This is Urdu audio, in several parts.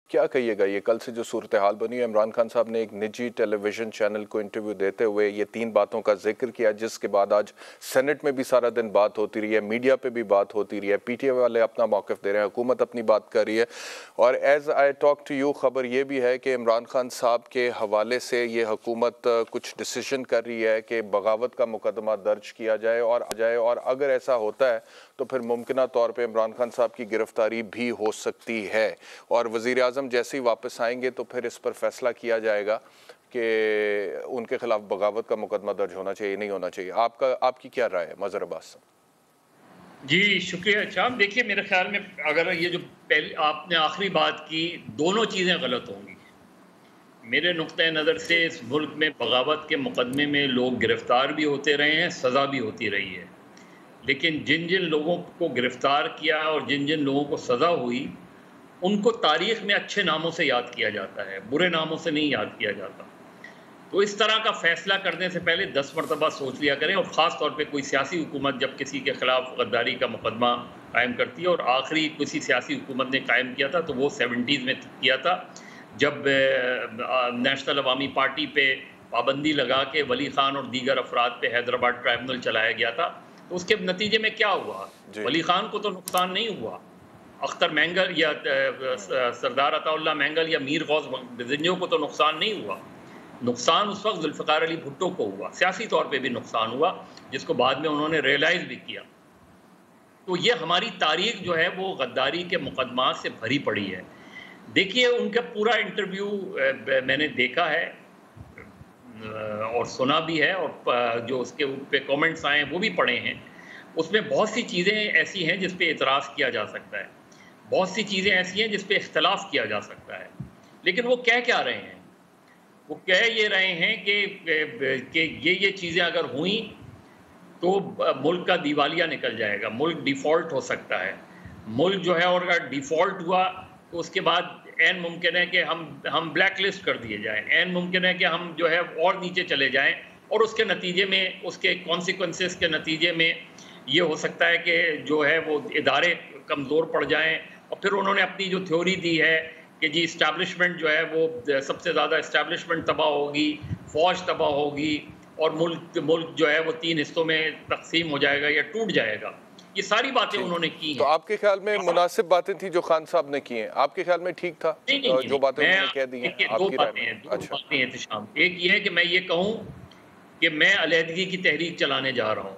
کیا کہیے گا یہ کل سے جو صورتحال بنی ہے؟ عمران خان صاحب نے ایک نجی ٹیلی ویژن چینل کو انٹرویو دیتے ہوئے یہ 3 باتوں کا ذکر کیا، جس کے بعد آج سینٹ میں بھی سارا دن بات ہوتی رہی ہے، میڈیا پہ بھی بات ہوتی رہی ہے، پی ٹی آئی والے اپنا موقف دے رہے ہیں، حکومت اپنی بات کر رہی ہے، اور as I talk to you خبر یہ بھی ہے کہ عمران خان صاحب کے حوالے سے یہ حکومت کچھ ڈیسیژن کر رہی ہے کہ بغاوت کا مقدمہ درج کیا جائے، اور اگر ایسا ہوتا ہے تو پھر ممکنہ طور پہ عمران خان صاحب کی گرفتاری بھی ہو سکتی ہے، اور وزیر اعظم جیسے ہی واپس آئیں گے تو پھر اس پر فیصلہ کیا جائے گا کہ ان کے خلاف بغاوت کا مقدمہ درج ہونا چاہیے نہیں ہونا چاہیے۔ آپ کی کیا رائے ہے مظہر عباس؟ جی شکریہ شام۔ دیکھیے میرے خیال میں اگر یہ جو پہلی آپ نے آخری بات کی، دونوں چیزیں غلط ہوں گی میرے نقطۂ نظر سے۔ اس ملک میں بغاوت کے مقدمے میں لوگ گرفتار بھی ہوتے رہے ہیں، سزا بھی ہوتی رہی ہے، لیکن جن لوگوں کو گرفتار کیا اور جن لوگوں کو سزا ہوئی ان کو تاریخ میں اچھے ناموں سے یاد کیا جاتا ہے، برے ناموں سے نہیں یاد کیا جاتا۔ تو اس طرح کا فیصلہ کرنے سے پہلے 10 مرتبہ سوچ لیا کریں، اور خاص طور پہ کوئی سیاسی حکومت جب کسی کے خلاف غداری کا مقدمہ قائم کرتی ہے، اور آخری کسی سیاسی حکومت نے قائم کیا تھا تو وہ 70s میں کیا تھا، جب نیشنل عوامی پارٹی پہ پابندی لگا کے ولی خان اور دیگر افراد پہ حیدرآباد ٹرائبونل چلایا گیا تھا۔ تو اس کے نتیجے میں کیا ہوا؟ ولی خان کو تو نقصان نہیں ہوا، اختر مینگل یا سردار عطا اللہ مینگل یا میر غوث بزنجو کو تو نقصان نہیں ہوا۔ نقصان اس وقت ذوالفقار علی بھٹو کو ہوا، سیاسی طور پہ بھی نقصان ہوا، جس کو بعد میں انہوں نے ریئلائز بھی کیا۔ تو یہ ہماری تاریخ جو ہے وہ غداری کے مقدمات سے بھری پڑی ہے۔ دیکھیے ان کا پورا انٹرویو میں نے دیکھا ہے اور سنا بھی ہے، اور جو اس کے پہ کامنٹس آئے ہیں وہ بھی پڑھے ہیں۔ اس میں بہت سی چیزیں ایسی ہیں جس پہ اعتراض کیا جا سکتا ہے، بہت سی چیزیں ایسی ہیں جس پہ اختلاف کیا جا سکتا ہے، لیکن وہ کہہ کیا رہے ہیں؟ وہ کہہ یہ رہے ہیں کہ یہ چیزیں اگر ہوئیں تو ملک کا دیوالیہ نکل جائے گا، ملک ڈیفالٹ ہو سکتا ہے۔ ملک جو ہے، اور اگر ڈیفالٹ ہوا تو اس کے بعد عین ممکن ہے کہ ہم بلیک لسٹ کر دیے جائیں، عین ممکن ہے کہ ہم جو ہے اور نیچے چلے جائیں، اور اس کے نتیجے میں، اس کے کانسیکوینسز کے نتیجے میں یہ ہو سکتا ہے کہ جو ہے وہ ادارے کمزور پڑ جائیں۔ اور پھر انہوں نے اپنی جو تھیوری دی ہے کہ جی اسٹیبلشمنٹ جو ہے وہ سب سے زیادہ اسٹیبلشمنٹ تباہ ہوگی، فوج تباہ ہوگی، اور ملک جو ہے وہ 3 حصوں میں تقسیم ہو جائے گا یا ٹوٹ جائے گا۔ یہ ساری باتیں انہوں نے کی ہیں۔ تو آپ کے خیال میں مناسب باتیں تھیں جو خان صاحب نے کی ہیں؟ آپ کے خیال میں ٹھیک تھا جو باتیں انہوں نے کہہ دی ہیں؟ دو باتیں ہیں احتشام۔ ایک یہ ہے کہ میں یہ کہوں کہ میں علیحدگی کی تحریک چلانے جا رہا ہوں،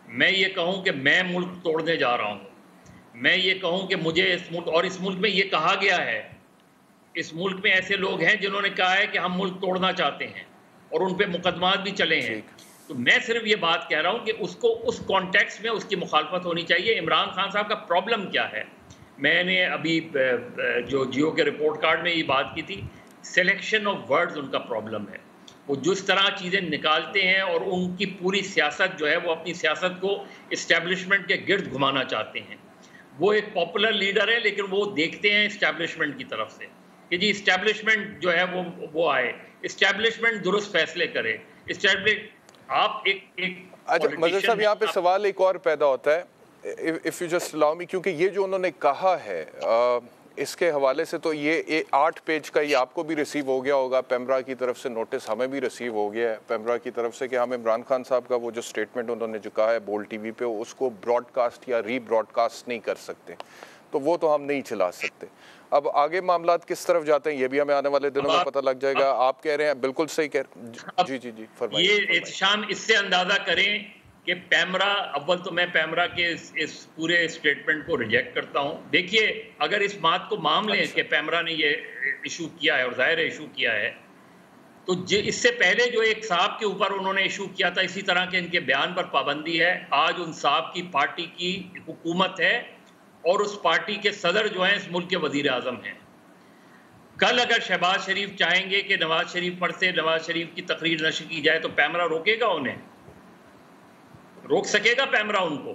میں یہ کہوں کہ میں ملک توڑنے جا رہا ہوں، میں یہ کہوں کہ مجھے اس ملک، اور اس ملک میں یہ کہا گیا ہے، اس ملک میں ایسے لوگ ہیں جنہوں نے کہا ہے کہ ہم ملک توڑنا چاہتے ہیں، اور ان پہ مقدمات بھی چلے ہیں۔ تو میں صرف یہ بات کہہ رہا ہوں کہ اس کو اس کانٹیکسٹ میں اس کی مخالفت ہونی چاہیے۔ عمران خان صاحب کا پرابلم کیا ہے؟ میں نے ابھی جو جیو کے رپورٹ کارڈ میں یہ بات کی تھی، سلیکشن آف ورڈز ان کا پرابلم ہے۔ وہ جس طرح چیزیں نکالتے ہیں، اور ان کی پوری سیاست جو ہے وہ اپنی سیاست کو اسٹیبلشمنٹ کے گرد گھمانا چاہتے ہیں۔ وہ ایک پاپولر لیڈر ہے، لیکن وہ دیکھتے ہیں اسٹیبلشمنٹ کی طرف سے کہ جی اسٹیبلشمنٹ جو ہے وہ آئے، اسٹیبلشمنٹ درست فیصلے کرے، آپ اچھا مظہر صاحب، یہاں پہ سوال ایک اور پیدا ہوتا ہے، if you just allow me، کیونکہ یہ جو انہوں نے کہا ہے اس کے حوالے سے تو یہ 8 پیج کا یہ آپ کو بھی ریسیو ہو گیا ہوگا، پیمرا کی طرف سے نوٹس ہمیں بھی ریسیو ہو گیا ہے پیمرا کی طرف سے، کہ ہم عمران خان صاحب کا وہ جو سٹیٹمنٹ انہوں نے جو کہا ہے بول ٹی وی پہ، اس کو براڈ کاسٹ یا ری براڈ کاسٹ نہیں کر سکتے، تو وہ تو ہم نہیں چلا سکتے۔ اب آگے معاملات کس طرف جاتے ہیں یہ بھی ہمیں آنے والے دنوں میں پتہ لگ جائے گا۔ آپ کہہ رہے ہیں بالکل صحیح کہہ رہے ہیں، جی فرمائیے۔ یہ احتشام اس سے اندازہ کریں کہ پیمرا، اول تو میں پیمرا کے اس پورے اسٹیٹمنٹ کو ریجیکٹ کرتا ہوں۔ دیکھیے اگر اس بات کو مان لیں کہ پیمرا نے یہ ایشو کیا ہے، اور ظاہر ایشو کیا ہے، تو اس سے پہلے جو ایک صاحب کے اوپر انہوں نے ایشو کیا تھا اسی طرح کے، ان کے بیان پر پابندی ہے، آج ان صاحب کی پارٹی کی حکومت ہے، اور اس پارٹی کے صدر جو ہیں اس ملک کے وزیر اعظم ہیں۔ کل اگر شہباز شریف چاہیں گے کہ نواز شریف پر سے نواز شریف کی تقریر نشر کی جائے تو پیمرا روکے گا انہیں؟ روک سکے گا پیمرا ان کو؟